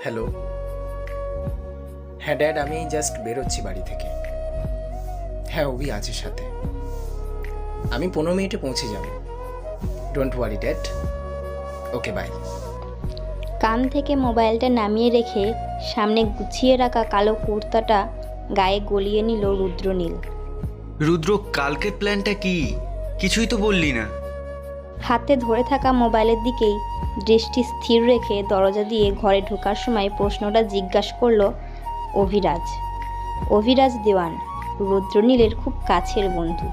Hello. হ্যাঁ dad, আমি just বেরোচ্ছি বাড়ি থেকে। হ্যাঁ, অভি আছে সাথে। আমি 15 মিনিটে পৌঁছে যাব। Don't worry dad. Okay, bye. কান থেকে মোবাইলটা নামিয়ে রেখে সামনে গুছিয়ে রাখা কালো কুর্তাটা গায়ে গলিয়ে নিল রুদ্রনীল। রুদ্র, কালকের প্ল্যানটা কি? কিছুই তো বললি না। হাতে ধরে থাকা মোবাইলের দিকেই দৃষ্টি স্থির রেখে দরজা দিয়ে ঘরে ঢোকার সময় প্রশ্নটা জিজ্ঞাসা করলো অভিরাজ। অভিরাজ দেওয়ান রুদ্রনীলের খুব কাছের বন্ধু।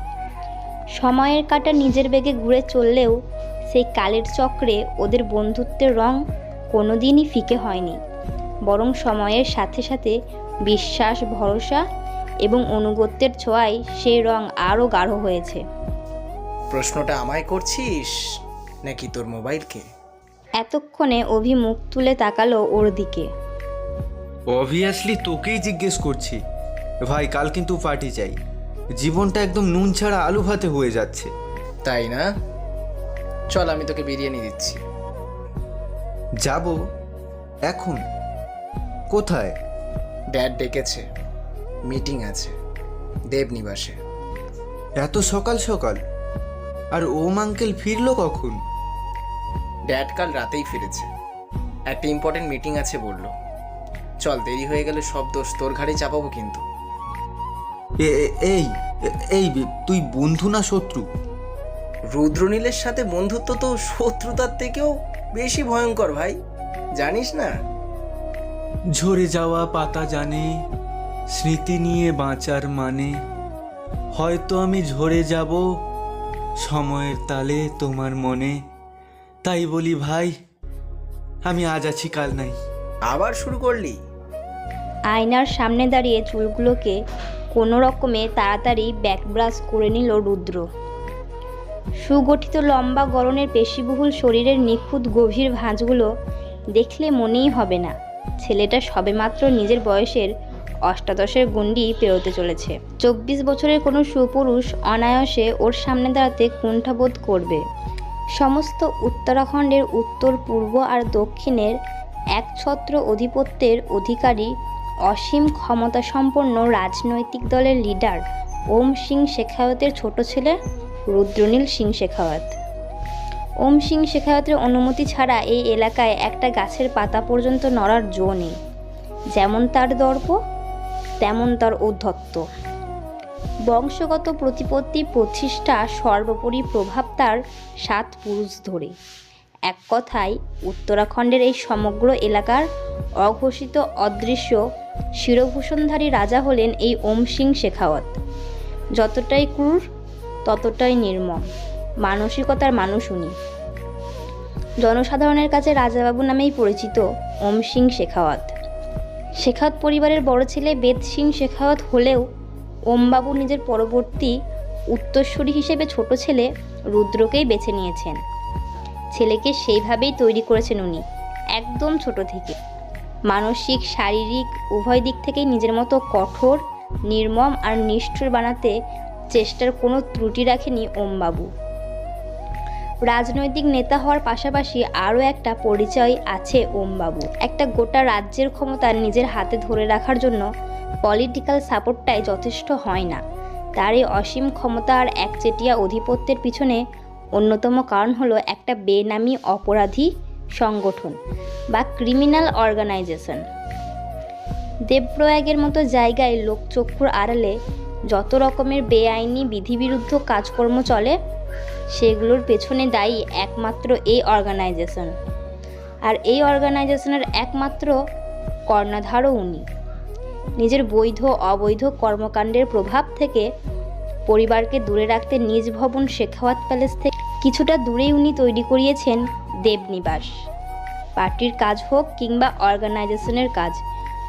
সময়ের কাঁটা নিজের বেগে ঘুরে চললেও সেই কালের চক্রে ওদের বন্ধুত্বের রং কোনোদিনই ফিকে হয়নি, বরং সময়ের সাথে সাথে বিশ্বাস, ভরসা এবং অনুগত্যের ছোঁয়ায় সেই রং আরও গাঢ় হয়েছে। প্রশ্নটা আমায় করছিস নাকি তোর মোবাইলকে? এতক্ষণে অভি মুখ তুলে তাকালো ওর দিকে। অবভিয়াসলি তোকেই জিজ্ঞেস করছি। ভাই, কাল কিন্তু পার্টি চাই। জীবনটা একদম নুন ছাড়া আলু ভাতে হয়ে যাচ্ছে। তাই না? চল, আমি তোকে বিরিয়ানি দিচ্ছি। যাব? এখন? কোথায়? ড্যাড ডেকেছে, মিটিং আছে দেবনিবাসে। এত সকাল সকাল? আর ওম আঙ্কেল ফিরলো কখন? ড্যাড কাল রাতেই ফিরেছে, একটা ইম্পর্টেন্ট মিটিং আছে বললো। চল, দেরি হয়ে গেলে সব দোষ তোর ঘাড়ে চাপাবো কিন্তু। এই তুই বন্ধু না শত্রু? রুদ্রনীলের সাথে বন্ধুত্ব তো শত্রুতার থেকেও বেশি ভয়ঙ্কর ভাই, জানিস না? ঝরে যাওয়া পাতা জানে স্মৃতি নিয়ে বাঁচার মানে। হয়তো আমি ঝরে যাব সময়ের তালে তোমার মনে। তাই বলি ভাই, আমি আজ আছি কাল নাই। আবার শুরু করলি? আয়নার সামনে দাঁড়িয়ে চুলগুলোকে কোনো রকমে তাড়াতাড়ি ব্যাকব্রাশ করে নিল রুদ্র। সুগঠিত লম্বা গড়নের পেশিবহুল শরীরের নিখুঁত গভীর ভাঁজগুলো দেখলে মনেই হবে না ছেলেটা সবেমাত্র নিজের বয়সের অষ্টাদশের গণ্ডি পেরোতে চলেছে। 24 বছরের কোনো সুপুরুষ অনায়াসে ওর সামনে দাঁড়াতে কুণ্ঠাবোধ করবে। সমস্ত উত্তরাখণ্ডের উত্তর, পূর্ব আর দক্ষিণের একছত্র অধিপত্যের অধিকারী অসীম ক্ষমতাসম্পন্ন রাজনৈতিক দলের লিডার ওম সিং শেখাওয়াতের ছোট ছেলে রুদ্রনীল সিং শেখাওয়াত। ওম সিং শেখাওয়াতের অনুমতি ছাড়া এই এলাকায় একটা গাছের পাতা পর্যন্ত নড়ার জো নেই। যেমন তার দর্প, তেমন তার ঔদ্ধত্য। বংশগত প্রতিপত্তি, প্রতিষ্ঠা, সর্বোপরি প্রভাব তার 7 পুরুষ ধরে। এক কথায় উত্তরাখণ্ডের এই সমগ্র এলাকার অঘোষিত অদৃশ্য শিরভূষণধারী রাজা হলেন এই ওম সিং শেখাওয়াত। যতটাই ক্রূর ততটাই নির্মম মানসিকতার মানুষ উনি। জনসাধারণের কাছে রাজাবাবু নামেই পরিচিত ওম সিং শেখাওয়াত। শেখাওয়াত পরিবারের বড় ছেলে বেদ সিং শেখাওয়াত হলেও ওমবাবু নিজের পরবর্তী উত্তরসূরি হিসেবে ছোট ছেলে রুদ্রকেই বেছে নিয়েছেন। ছেলেকে সেইভাবেই তৈরি করেছেন উনি, একদম ছোট থেকে। মানসিক, শারীরিক উভয় দিক থেকেই নিজের মতো কঠোর, নির্মম আর নিষ্ঠুর বানাতে চেষ্টার কোনো ত্রুটি রাখেনি ওমবাবু। রাজনৈতিক নেতা হওয়ার পাশাপাশি আরও একটা পরিচয় আছে ওমবাবু। একটা গোটা রাজ্যের ক্ষমতা নিজের হাতে ধরে রাখার জন্য পলিটিক্যাল সাপোর্টটাই যথেষ্ট হয় না। তার এই অসীম ক্ষমতা আর একচেটিয়া অধিপত্যের পিছনে অন্যতম কারণ হলো একটা বেনামি অপরাধী সংগঠন বা ক্রিমিনাল অর্গানাইজেশন। দেবপ্রয়াগের মতো জায়গায় লোকচক্ষুর আড়ালে যত রকমের বেআইনি বিধিবিরুদ্ধ কাজকর্ম চলে সেগুলোর পেছনে দায়ী একমাত্র এই অর্গানাইজেশন। আর এই অর্গানাইজেশনের একমাত্র কর্ণধারও উনি। নিজের বৈধ অবৈধ কর্মকাণ্ডের প্রভাব থেকে পরিবারকে দূরে রাখতে নিজ ভবন শেখাওয়াত প্যালেস থেকে কিছুটা দূরেই উনি তৈরি করিয়েছেন দেবনিবাস। পার্টির কাজ হোক কিংবা অর্গানাইজেশনের কাজ,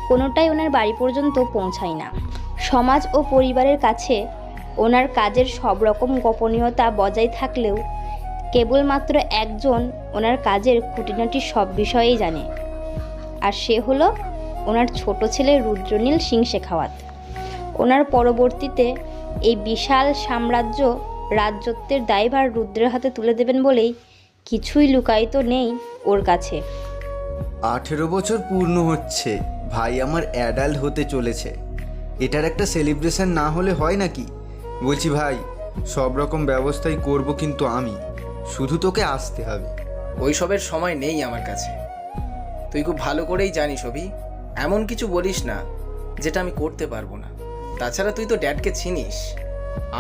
কোনোটাই ওনার বাড়ি পর্যন্ত পৌঁছায় না। সমাজ ও পরিবারের কাছে ওনার কাজের সব রকম গোপনীয়তা বজায় থাকলেও কেবলমাত্র একজন ওনার কাজের খুঁটিনাটি সব বিষয়েই জানে, আর সে হলো ওনার ছোট ছেলে রুদ্রনীল সিং শেখাওয়াত। ওনার পরবর্তীতে এই বিশাল সাম্রাজ্য রাজত্বের দায়ভার রুদ্রের হাতে তুলে দেবেন বলেই কিছুই লুকায়িত নেই ওর কাছে। 18 বছর পূর্ণ হচ্ছে, ভাই আমার অ্যাডাল্ট হতে চলেছে। এটার একটা সেলিব্রেশন না হলে হয় নাকি? বলছি ভাই, সব রকম ব্যবস্থাই করব, কিন্তু আমি শুধু তোকে আসতে হবে। ওইসবের সময় নেই আমার কাছে। তুই খুব ভালো করেই জানিস অভি, এমন কিছু বলিস না যেটা আমি করতে পারবো না। তাছাড়া তুই তো ড্যাডকে চিনিস,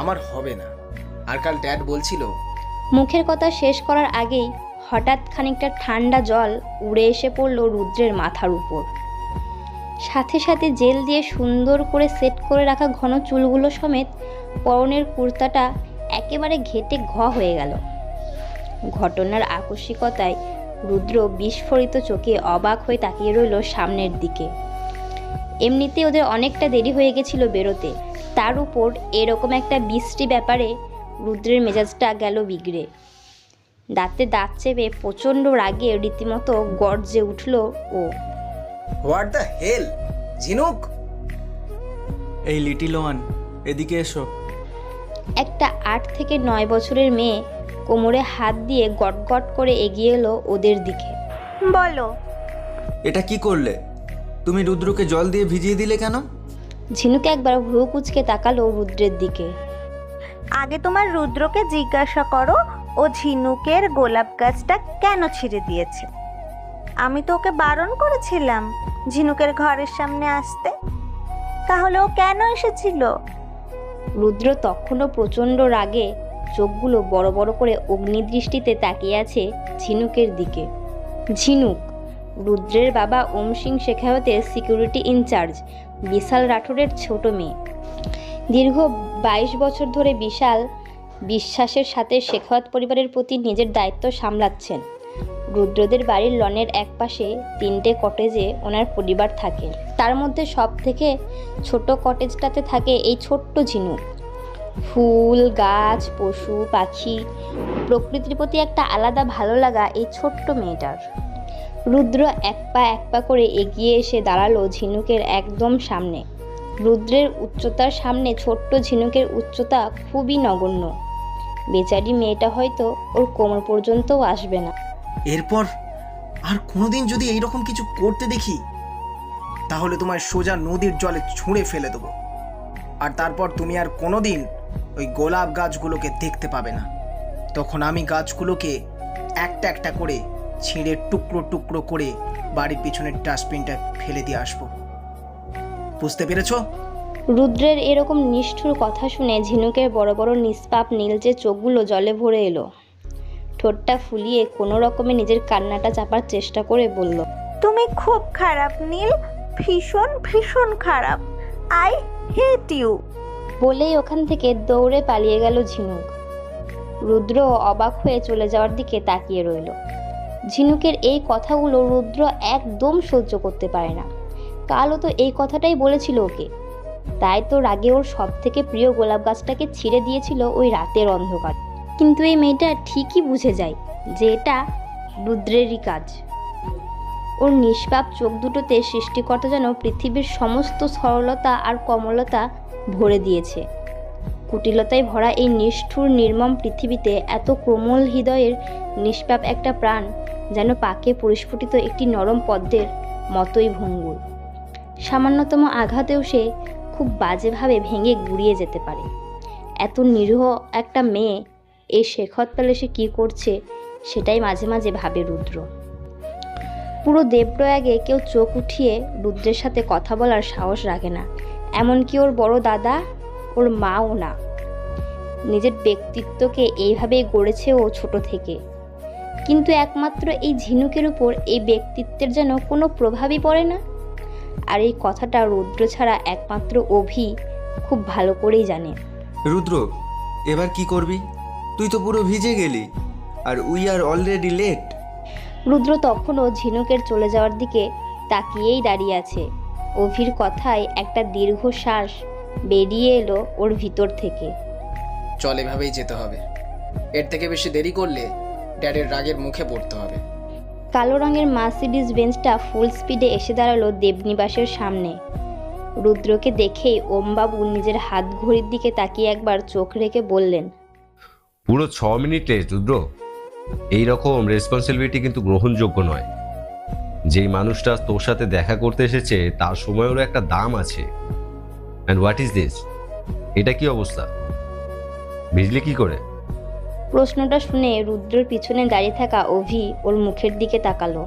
আমার হবে না। আর কাল ড্যাড বলছিল। মুখের কথা শেষ করার আগেই হঠাৎ খানিকটা ঠান্ডা জল উড়ে এসে পড়ল রুদ্রের মাথার উপর। সাথে সাথে জেল দিয়ে সুন্দর করে সেট করে রাখা ঘন চুলগুলো সমেত পরনের কুর্তাটা একেবারে ঘেটে হয়ে গেল। ঘটনার আকস্মিকতায় রুদ্র বিস্ফোরিত চোখে অবাক হয়ে তাকিয়ে রইল সামনের দিকে। এমনিতে ওদের অনেকটা দেরি হয়ে গেছিল বেরোতে, তার উপর এরকম একটা বৃষ্টি ব্যাপারে রুদ্রের মেজাজটা গেল বিগড়ে। দাঁতে দাঁত চেপে প্রচণ্ড রাগে রীতিমতো গর্জে উঠল ও। হোয়াট দ্য হেল ঝিনুক! এই লিটিল ওয়ান, এদিকে এসো। একটা 8 থেকে 9 বছরের মেয়ে কোমরে হাত দিয়ে গটগট করে এগিয়ে এলো ওদের দিকে। বলো। এটা কি করলে? তুমি রুদ্রকে জল দিয়ে ভিজিয়ে দিলে কেন? ঝিনুক একবার ভ্রু কুঁচকে তাকালো রুদ্রের দিকে। আগে তোমার রুদ্রকে জিজ্ঞাসা করো ও ঝিনুকের গোলাপ গাছটা কেন ছিঁড়ে দিয়েছে। আমি তো ওকে বারণ করেছিলাম ঝিনুকের ঘরের সামনে আসতে, তাহলে ও কেন এসেছিল? রুদ্র তখনও প্রচণ্ড রাগে চোখগুলো বড় বড় করে অগ্নিদৃষ্টিতে তাকিয়ে আছে ঝিনুকের দিকে। ঝিনুক রুদ্রের বাবা ওম সিং শেখাওয়াতের সিকিউরিটি ইনচার্জ বিশাল রাঠোরের ছোট মেয়ে। দীর্ঘ 22 বছর ধরে বিশাল বিশ্বাসের সাথে শেখাওয়াত পরিবারের প্রতি নিজের দায়িত্ব সামলাচ্ছেন। রুদ্রদের বাড়ির লনের একপাশে 3টে কটেজে ওনার পরিবার থাকে। তার মধ্যে সব থেকে ছোট কটেজটাতে থাকে এই ছোট্ট ঝিনুক। ফুল গাছ পশু পাখি প্রকৃতির প্রতি একটা আলাদা ভালো লাগা এই ছোট্ট মেয়েটার। রুদ্র এক পা করে এগিয়ে এসে দাঁড়ালো ঝিনুকের একদম সামনে। রুদ্রের উচ্চতার সামনে ছোট্ট ঝিনুকের উচ্চতা খুবই নগণ্য। বেচারি মেয়েটা হয়তো ওর কোমর পর্যন্তও আসবে না। এরপর আর কোনোদিন যদি এইরকম কিছু করতে দেখি, তাহলে তোমার সোজা নদীর জলে ছুঁড়ে ফেলে দেবো। আর তারপর তুমি আর কোনোদিন ওই গোলাপ গাছগুলোকে দেখতে পাবে না। তখন আমি গাছগুলোকে একটা একটা করে ছিঁড়ে টুকরো টুকরো করে বাড়ির পিছনের ডাস্টবিনটা ফেলে দিয়ে আসবো। বুঝতে পেরেছো? রুদ্রের এরকম নিষ্ঠুর কথা শুনে ঝিনুকের বড় বড় নিষ্পাপ নীলচে চোখগুলো জলে ভরে এলো। ঠোঁটটা ফুলিয়ে কোনো রকমে নিজের কান্নাটা চাপার চেষ্টা করে বলল, তুমি খুব খারাপ নীল, ভীষণ ভীষণ খারাপ। I hate you. বলেই ওখান থেকে দৌড়ে পালিয়ে গেল ঝিনুক। রুদ্র অবাক হয়ে চলে যাওয়ার দিকে তাকিয়ে রইল। ঝিনুকের এই কথাগুলো রুদ্র একদম সহ্য করতে পারে না। কালও তো এই কথাটাই বলেছিল ওকে, তাই তো রাগে ওর সব থেকে প্রিয় গোলাপ গাছটাকে ছিঁড়ে দিয়েছিল ওই রাতের অন্ধকার। কিন্তু এই মেয়েটা ঠিকই বুঝে যায় যে এটা রুদ্রেরই কাজ। ওর নিষ্পাপ চোখ দুটোতে সৃষ্টিকর্তা যেন পৃথিবীর সমস্ত সরলতা আর কমলতা ভরে দিয়েছে। কুটিলতায় ভরা এই নিষ্ঠুর নির্মম পৃথিবীতে এত কোমল হৃদয়ের নিষ্পাপ একটা প্রাণ যেন পাকে পরিস্ফুটিত একটি নরম পদ্মের মতোই ভঙ্গুর। সামান্যতম আঘাতেও সে খুব বাজেভাবে ভেঙে গুড়িয়ে যেতে পারে। এত নিরীহ একটা মেয়ে এই শেখত প্যালেসে কী করছে সেটাই মাঝে মাঝে ভাবে রুদ্র। পুরো দেবপ্রয়াগে কেউ চোখ উঠিয়ে রুদ্রের সাথে কথা বলার সাহস রাখে না, এমনকি ওর বড় দাদা, ওর মাও না। নিজের ব্যক্তিত্বকে এইভাবেই গড়েছে ও ছোট থেকে, কিন্তু একমাত্র এই ঝিনুকের উপর এই ব্যক্তিত্বের যেন কোনো প্রভাবই পড়ে না। আর এই কথাটা রুদ্র ছাড়া একমাত্র অভি খুব ভালো করেই জানে। রুদ্র, এবার কি করবি? তুই তো পুরো ভিজে গেলি, আর উই আর অলরেডি লেট। রুদ্র তখনও ঝিনুকের চলে যাওয়ার দিকে তাকিয়েই দাঁড়িয়ে আছে। অভির কথায় একটা দীর্ঘশ্বাস বেরিয়ে এলো ওর ভিতর থেকে। চল, এভাবেই যেতে হবে। এর থেকে বেশি দেরি করলে ড্যাডের রাগের মুখে পড়তে হবে। কালো রঙের মার্সিডিজ বেঞ্চটা ফুল স্পিডে এসে দাঁড়ালো দেবনিবাসের সামনে। রুদ্রকে দেখেই ওমবাবু নিজের হাত ঘড়ির দিকে তাকিয়ে একবার চোখ রেখে বললেন, পুরো 6 মিনিট লেট রুদ্র। এইরকম রেসপন্সিবিলিটি কিন্তু গ্রহণযোগ্য নয়। যেই মানুষটা তোর সাথে দেখা করতে এসেছে তার সময়েরও একটা দাম আছে। And what is this? এটা কি অবস্থা? বুঝলি কি করে? প্রশ্নটা শুনে রুদ্রর পিছনে দাঁড়িয়ে থাকা অভি ওর মুখের দিকে তাকালো।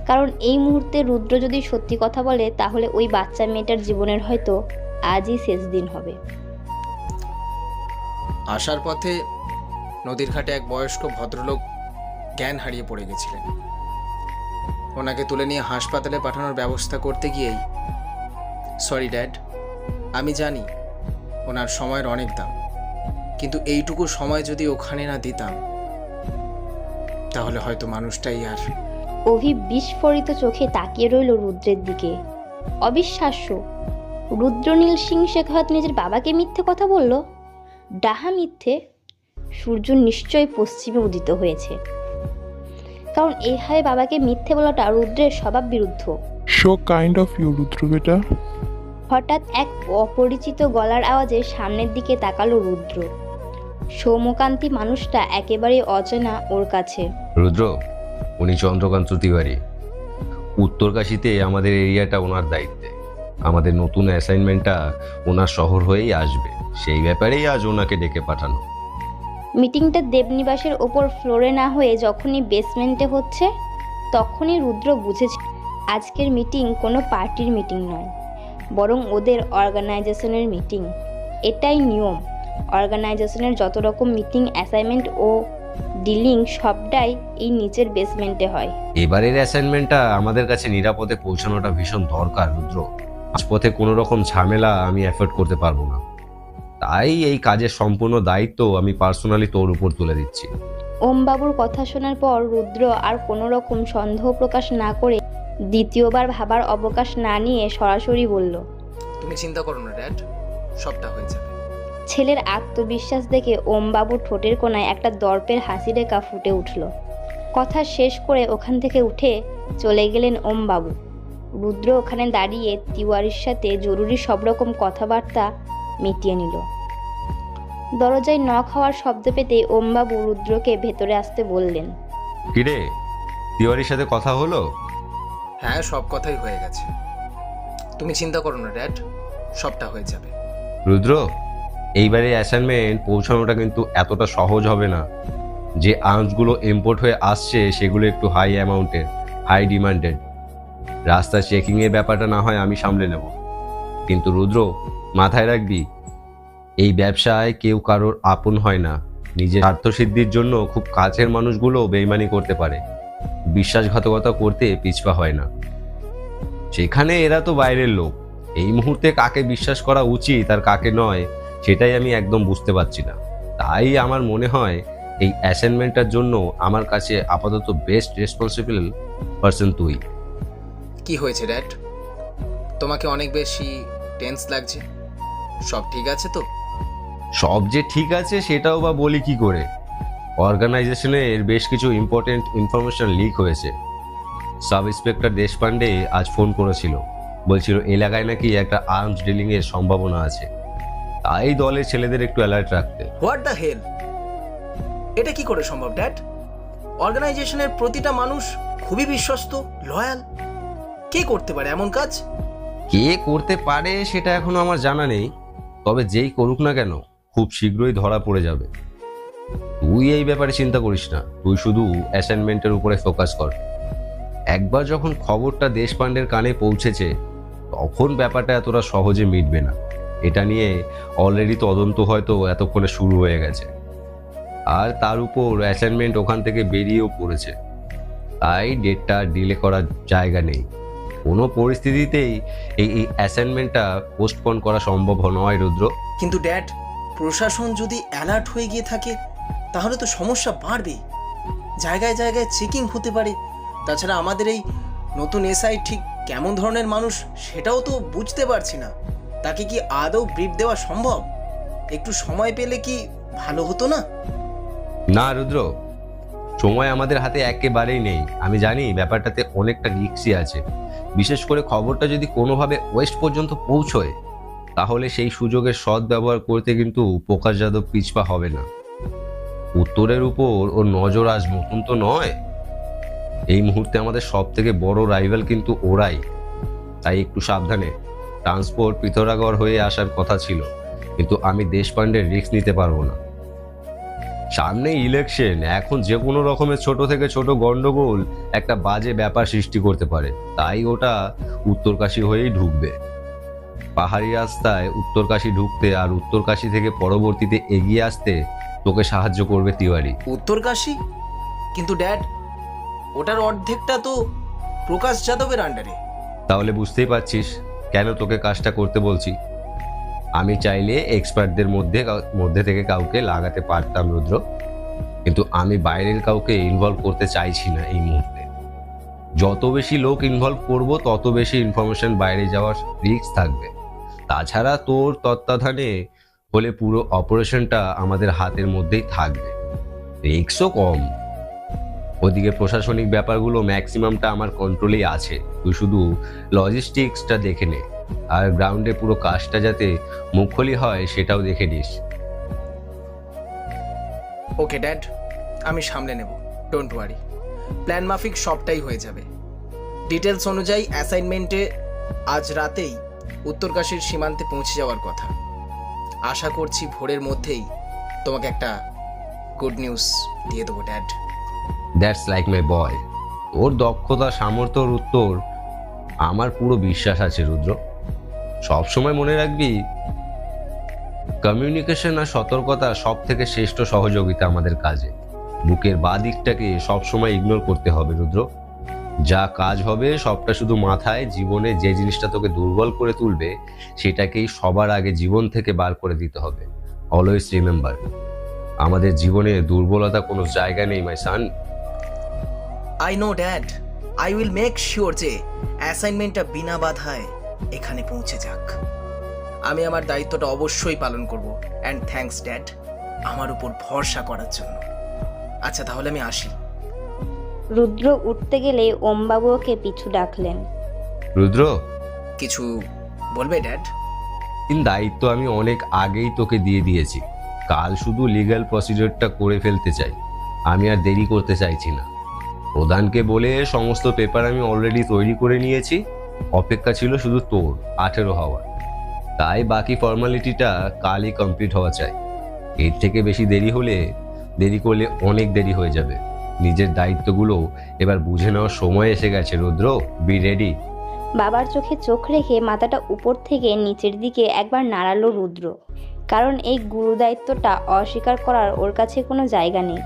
কারণ এই মুহূর্তে রুদ্র যদি সত্যি কথা বলে তাহলে ওই বাচ্চা মেয়েটার জীবনের হয়তো আজই শেষ দিন হবে। আসার পথে নদীর ঘাটে এক বয়স্ক ভদ্রলোক জ্ঞান হারিয়ে পড়ে গেছিলেন। ওনাকে তুলে নিয়ে হাসপাতালে পাঠানোর ব্যবস্থা করতে গিয়েই, সরি ড্যাড, আমি জানি ওনার সময়ের অনেক দাম, কিন্তু এইটুকু সময় যদি ওখানে না দিতাম তাহলে হয়তো মানুষটাই আর। অভি বিস্ফোরিত চোখে তাকিয়ে রইল রুদ্রের দিকে। অবিশ্বাস্য, রুদ্রনীল সিং শেখাওয়াত নিজের বাবাকে মিথ্যে কথা বলল। ডাহা মিথ্যে। সূর্য নিশ্চয়ই পশ্চিমে উদিত হয়েছে, কারণ এইভাবে বাবাকে মিথ্যে বলাটা রুদ্রের স্বভাব বিরুদ্ধ। So kind of you, Rudra beta. হঠাৎ এক অপরিচিত গলার আওয়াজে সামনের দিকে তাকালো রুদ্র। সৌম্যকান্তি মানুষটা একেবারে অচেনা ওর কাছে। রুদ্র, উনি চন্দ্রকান্ত তিওয়ারি। উত্তরকাশীতে আমাদের এরিয়াটা ওনার দায়িত্বে। আমাদের নতুন অ্যাসাইনমেন্টটা ওনার শহর হয়েই আসবে, সেই ব্যাপারেই আজ ওনাকে ডেকে পাঠানো। মিটিংটা দেবনিবাসের ওপর ফ্লোরে না হয়ে যখনই বেসমেন্টে হচ্ছে তখনই রুদ্র বুঝেছে আজকের মিটিং কোনো পার্টির মিটিং নয়, বরং ওদের অর্গানাইজেশনের মিটিং। এটাই নিয়ম। অর্গানাইজেশনের যত রকম মিটিং, অ্যাসাইনমেন্ট ও ডিলিং সবটাই এই নিচের বেসমেন্টে হয়। এবারের অ্যাসাইনমেন্টটা আমাদের কাছে নিরাপদে পৌঁছানোটা ভীষণ দরকার রুদ্র। মাঝপথে কোনো রকম ঝামেলা আমি অ্যাফোর্ড করতে পারবো না, তাই এই কাজের সম্পূর্ণ দায়িত্ব আমি পার্সোনালি তোর উপর তুলে দিচ্ছি। ওমবাবুর কথা শোনার পর রুদ্র আর কোনো রকম সন্দেহ প্রকাশ না করে, দ্বিতীয়বার ভাবার অবকাশ না নিয়ে সরাসরি বলল, তুমি চিন্তা করো না ড্যাড, সবটা হয়ে যাবে। ছেলের আত্মবিশ্বাস দেখে ওমবাবুর ঠোঁটের কোণায় একটা দর্পের হাসি রেখা ফুটে উঠল। কথা শেষ করে ওখান থেকে উঠে চলে গেলেন ওমবাবু। রুদ্র ওখানে দাঁড়িয়ে তিওয়ারির সাথে জরুরি সব রকম কথাবার্তা মিটিয়ে নিল। দরজায় নক হওয়ার শব্দ পেতেই ওমবাবু রুদ্রকে ভেতরে আসতে বললেন। কিরে, তিওয়ারির সাথে কথা হলো? হ্যাঁ, সব কথাই হয়ে গেছে। তুমি চিন্তা করো না ড্যাড, সবটা হয়ে যাবে। রুদ্র, এইবারে অ্যাসাইনমেন্ট পৌঁছানোটা কিন্তু এতটা সহজ হবে না। যে আর্মসগুলো ইম্পোর্ট হয়ে আসছে সেগুলো একটু হাই অ্যামাউন্টের, হাই ডিমান্ডেড। রাস্তা চেকিংয়ের ব্যাপারটা না হয় আমি সামলে নেব, কিন্তু রুদ্র মাথায় রাখবি, এই ব্যবসায় কেউ কারোর আপন হয় না। নিজের স্বার্থসিদ্ধির জন্য খুব কাছের মানুষগুলো বেইমানি করতে পারে, বিশ্বাসঘাতকতা করতে পিছপা হয় না। সেখানে এরা তো বাইরের লোক। এই মুহূর্তে কাকে বিশ্বাস করা উচিত আর কাকে নয় সেটাই আমি একদম বুঝতে পারছি না। তাই আমার মনে হয় এই অ্যাসাইনমেন্টটার জন্য আমার কাছে আপাতত বেস্ট রেসপন্সিবল পারসন তুই। কি হয়েছে ড্যাড? তোমাকে অনেক বেশি টেন্স লাগছে। সব ঠিক আছে তো? সব যে ঠিক আছে সেটাও বা বলি কি করে। অর্গানাইজেশনের বেশ কিছু ইম্পর্টেন্ট ইনফরমেশন লিক হয়েছে। সাব ইন্সপেক্টর দেশপান্ডে আজ ফোন করেছিল, বলছিল এলাকায় নাকি একটা আর্মস ডিলিং এর সম্ভাবনা আছে। তাই দলের ছেলেদের একটু অ্যালার্ট রাখতে। What the hell? এটা কি করে সম্ভব ড্যাড? অর্গানাইজেশনের প্রতিটা মানুষ খুবই বিশ্বস্ত, লয়াল। কে করতে পারে এমন কাজ? কে করতে পারে সেটা এখনো আমার জানা নেই, তবে যেই করুক না কেন খুব শীঘ্রই ধরা পড়ে যাবে। তুই এই ব্যাপারে চিন্তা করিস না, তুই শুধু অ্যাসাইনমেন্টের উপরে ফোকাস কর। একবার যখন খবরটা দেশপান্ডের কানে পৌঁছেছে তখন ব্যাপারটা এতটা সহজে মিটবে না। এটা নিয়ে অলরেডি তদন্ত হয়তো এতক্ষণে শুরু হয়ে গেছে, আর তার উপর অ্যাসাইনমেন্ট ওখান থেকে বেরিয়েও পড়েছে। তাই ডেটটা ডিলে করার জায়গা নেই। কোনো পরিস্থিতিতেই এই অ্যাসাইনমেন্টটা পোস্টপোন করা সম্ভব নয় রুদ্র। কিন্তু ড্যাড, প্রশাসন যদি অ্যালার্ট হয়ে গিয়ে থাকে তাহলে তো সমস্যা বাড়বে। জায়গায় জায়গায় চেকিং হতে পারে। তাছাড়া আমাদের এই নতুন এসআই ঠিক কেমন ধরনের মানুষ সেটাও তো বুঝতে পারছি না। তাকে কি আদৌ ব্রিফ দেওয়া সম্ভব? একটু সময় পেলে কি ভালো হতো না? না রুদ্র, সময় আমাদের হাতে একেবারেই নেই। আমি জানি ব্যাপারটাতে অনেকটা রিস্কি আছে। বিশেষ করে খবরটা যদি কোনোভাবে ওয়েস্ট পর্যন্ত পৌঁছয় তাহলে সেই সুযোগের সৎ ব্যবহার করতে কিন্তু প্রকাশ যাদব পিছপা হবে না। উত্তরের উপর ওর নজর আজ নতুন তো নয়। এই মুহূর্তে আমাদের সব থেকে বড় রাইভাল কিন্তু ওরাই। তাই একটু সাবধানে। ট্রান্সপোর্ট পিথোরাগড় হয়ে আসার কথা ছিল, কিন্তু আমি দেশপান্ডের রিস্ক নিতে পারবো না। সামনে ইলেকশন, এখন যে কোনো রকমের ছোট থেকে ছোট গন্ডগোল একটা বাজে ব্যাপার সৃষ্টি করতে পারে। তাই ওটা উত্তরকাশী হয়েই ঢুকবে। পাহাড়ি রাস্তায় উত্তরকাশী ঢুকতে আর উত্তরকাশী থেকে পরবর্তীতে এগিয়ে আসতে তোকে সাহায্য করবে তিওয়ারি। উত্তরকাশী? কিন্তু ড্যাড, ওটার অর্ধেকটা তো প্রকাশ যাদবের আন্ডারে। তাহলে বুঝতেই পারছিস কেন তোকে কাজটা করতে বলছি। আমি চাইলে এক্সপার্টদের মধ্যে থেকে কাউকে লাগাতে পারতাম রুদ্র, কিন্তু আমি বাইরের কাউকে ইনভলভ করতে চাইছি না এই মুহূর্তে। যত বেশি লোক ইনভলভ করব তত বেশি ইনফরমেশন বাইরে যাওয়ার রিস্ক থাকবে। তাছাড়া তোর তত্ত্বাবধানে হলে পুরো অপারেশনটা আমাদের হাতের মধ্যেই থাকবে, রিস্কও কম। ওদিকে প্রশাসনিক ব্যাপারগুলো ম্যাক্সিমামটা আমার কন্ট্রোলেই আছে। তুই শুধু লজিস্টিক্সটা দেখে নে, আর গ্রাউন্ডে পুরো কাজটা যাতে মুখলি হয় সেটাও দেখে নিস। ওকে ড্যাড, আমি সামলে নেব, ডোন্ট ওয়ারি। প্ল্যান মাফিক সবটাই হয়ে যাবে। ডিটেলস অনুযায়ী অ্যাসাইনমেন্টে আজ রাতেই উত্তরকাশীর সীমান্তে পৌঁছে যাওয়ার কথা। আশা করছি ভোরের মধ্যেই তোমাকে একটা গুড নিউজ দিয়ে দেবো ড্যাড। দ্যাটস লাইক মাই বয়। ওর দক্ষতা, সামর্থ্যর উত্তর আমার পুরো বিশ্বাস আছে রুদ্র। সবসময় মনে রাখবি, কমিউনিকেশন আর সতর্কতা সব থেকে শ্রেষ্ঠ সহযোগিতা আমাদের কাজে। বুকের বাঁ দিকটাকে সবসময় ইগনোর করতে হবে রুদ্র। যা কাজ হবে সবটা শুধু মাথায়। জীবনে যে জিনিসটা তোকে দুর্বল করে তুলবে সেটাকেই সবার আগে জীবন থেকে বার করে দিতে হবে। অলওয়েজ রিমেম্বার, আমাদের জীবনে দুর্বলতা কোনো জায়গা নেই my son. I know dad, I will make sure যে অ্যাসাইনমেন্টটা বিনা বাধায় এখানে পৌঁছে যাক। আমি আমার দায়িত্বটা অবশ্যই পালন করব। অ্যান্ড থ্যাঙ্কস ড্যাড, আমার উপর ভরসা করার জন্য। আচ্ছা তাহলে আমি আসি। রুদ্র উঠতে গেলে ওমবাবু ওকে পিছু ডাকলেন। রুদ্র, কিছু বলবে ড্যাড? দায়িত্ব আমি অনেক আগেই তোকে দিয়ে দিয়েছি। কাল শুধু লিগ্যাল প্রসিডিওরটা করে ফেলতে চাই। আমি আর দেরি করতে চাইছি না। প্রধানকে বলে সমস্ত পেপার আমি অলরেডি তৈরি করে নিয়েছি। অপেক্ষা ছিল শুধু তোর 18 হওয়ার। তাই বাকি ফর্মালিটিটা কালই কমপ্লিট হওয়া চাই। এর থেকে বেশি দেরি করলে অনেক দেরি হয়ে যাবে। নিজের দায়িত্বগুলো এবার বুঝে নেওয়ার সময় এসে গেছে রুদ্র। B ready. বাবার চোখে চোখ রেখে মাথাটা উপর থেকে নিচের দিকে একবার নাড়ালো রুদ্র, কারণ এই গুরু দায়িত্বটা অস্বীকার করার ওর কাছে কোনো জায়গা নেই।